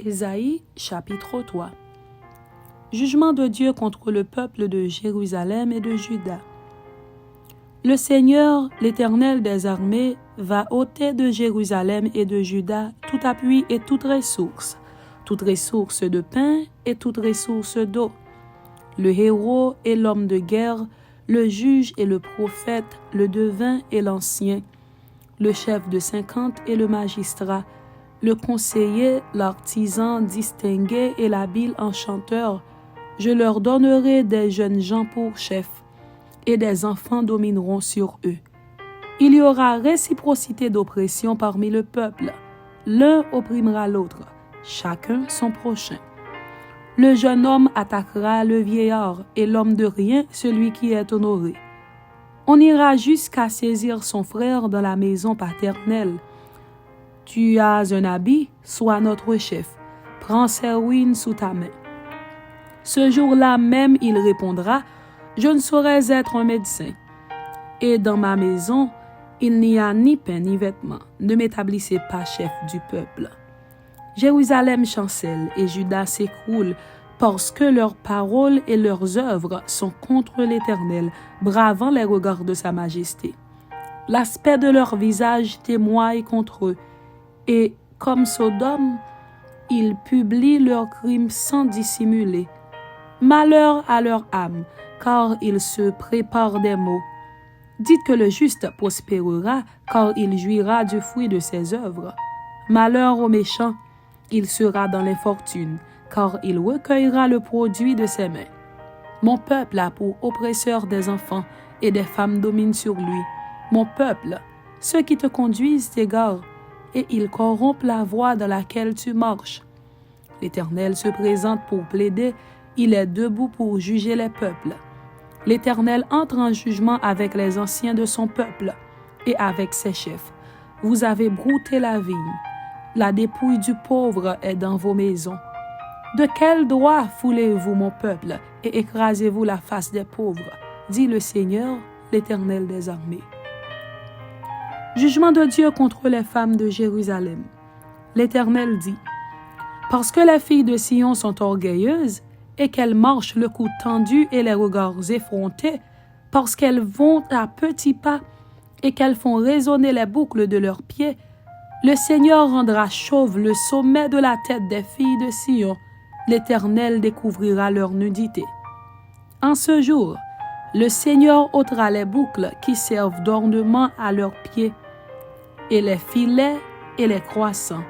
Ésaïe, chapitre 3. Jugement de Dieu contre le peuple de Jérusalem et de Juda. Le Seigneur, l'Éternel des armées, va ôter de Jérusalem et de Juda tout appui et toute ressource de pain et toute ressource d'eau. Le héros et l'homme de guerre, le juge et le prophète, le devin et l'ancien, le chef de 50 et le magistrat, le conseiller, l'artisan distingué et l'habile enchanteur. Je leur donnerai des jeunes gens pour chefs, et des enfants domineront sur eux. Il y aura réciprocité d'oppression parmi le peuple. L'un opprimera l'autre, chacun son prochain. Le jeune homme attaquera le vieillard, et l'homme de rien celui qui est honoré. On ira jusqu'à saisir son frère dans la maison paternelle. Tu as un habit, sois notre chef. Prends Serwin sous ta main. Ce jour-là même, il répondra, je ne saurais être un médecin. Et dans ma maison, il n'y a ni pain ni vêtements. Ne m'établissez pas chef du peuple. Jérusalem chancelle et Juda s'écroule parce que leurs paroles et leurs œuvres sont contre l'Éternel, bravant les regards de sa majesté. L'aspect de leur visage témoigne contre eux, et comme Sodome, ils publient leurs crimes sans dissimuler. Malheur à leur âme, car ils se préparent des maux. Dites que le juste prospérera, car il jouira du fruit de ses œuvres. Malheur au méchant, il sera dans l'infortune, car il recueillera le produit de ses mains. Mon peuple a pour oppresseur des enfants, et des femmes dominent sur lui. Mon peuple, ceux qui te conduisent t'égarent, et ils corrompent la voie dans laquelle tu marches. L'Éternel se présente pour plaider, il est debout pour juger les peuples. L'Éternel entre en jugement avec les anciens de son peuple et avec ses chefs. Vous avez brouté la vigne. La dépouille du pauvre est dans vos maisons. De quel droit foulez-vous mon peuple et écrasez-vous la face des pauvres, dit le Seigneur, l'Éternel des armées. Jugement de Dieu contre les femmes de Jérusalem. L'Éternel dit, parce que les filles de Sion sont orgueilleuses et qu'elles marchent le cou tendu et les regards effrontés, parce qu'elles vont à petits pas et qu'elles font résonner les boucles de leurs pieds, le Seigneur rendra chauve le sommet de la tête des filles de Sion. L'Éternel découvrira leur nudité. En ce jour, le Seigneur ôtera les boucles qui servent d'ornement à leurs pieds, et les filets et les croissants,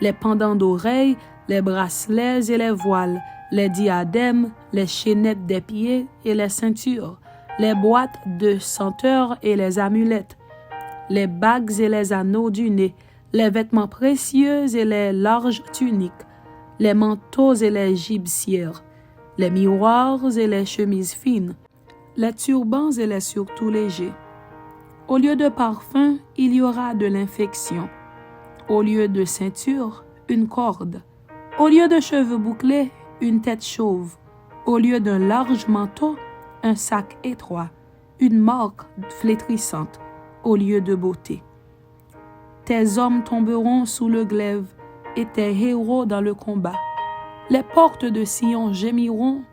les pendants d'oreilles, les bracelets et les voiles, les diadèmes, les chaînettes des pieds et les ceintures, les boîtes de senteurs et les amulettes, les bagues et les anneaux du nez, les vêtements précieux et les larges tuniques, les manteaux et les gibecières, les miroirs et les chemises fines, les turbans et les surtouts légers. Au lieu de parfum, il y aura de l'infection. Au lieu de ceinture, une corde. Au lieu de cheveux bouclés, une tête chauve. Au lieu d'un large manteau, un sac étroit. Une marque flétrissante, au lieu de beauté. Tes hommes tomberont sous le glaive, et tes héros dans le combat. Les portes de Sion gémiront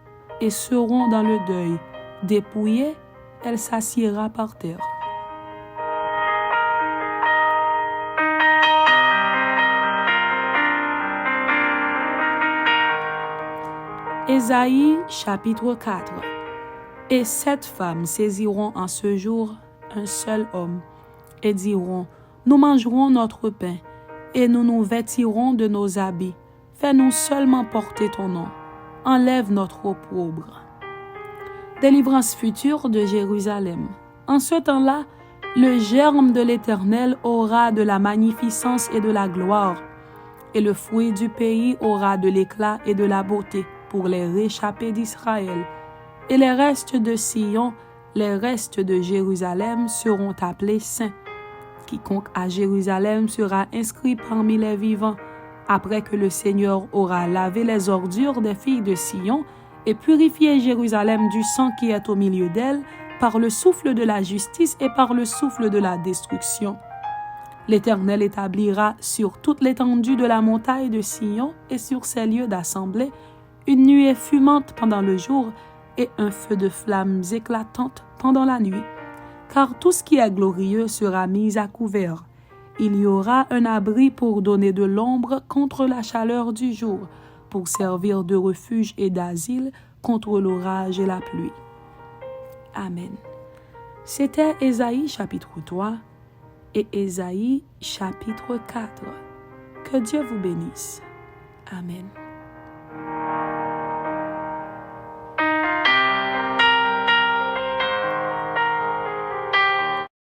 et seront dans le deuil. Dépouillée, elle s'assiera par terre. Ésaïe chapitre 4. Et 7 femmes saisiront en ce jour un seul homme et diront, nous mangerons notre pain et nous nous vêtirons de nos habits. Fais-nous seulement porter ton nom. Enlève notre opprobre. Délivrance future de Jérusalem. En ce temps-là, le germe de l'Éternel aura de la magnificence et de la gloire, et le fruit du pays aura de l'éclat et de la beauté pour les réchappés d'Israël. Et les restes de Sion, les restes de Jérusalem seront appelés saints. Quiconque à Jérusalem sera inscrit parmi les vivants, après que le Seigneur aura lavé les ordures des filles de Sion et purifié Jérusalem du sang qui est au milieu d'elle, par le souffle de la justice et par le souffle de la destruction. L'Éternel établira sur toute l'étendue de la montagne de Sion et sur ses lieux d'assemblée une nuée fumante pendant le jour et un feu de flammes éclatantes pendant la nuit. Car tout ce qui est glorieux sera mis à couvert. Il y aura un abri pour donner de l'ombre contre la chaleur du jour, pour servir de refuge et d'asile contre l'orage et la pluie. Amen. C'était Ésaïe chapitre 3 et Ésaïe chapitre 4. Que Dieu vous bénisse. Amen.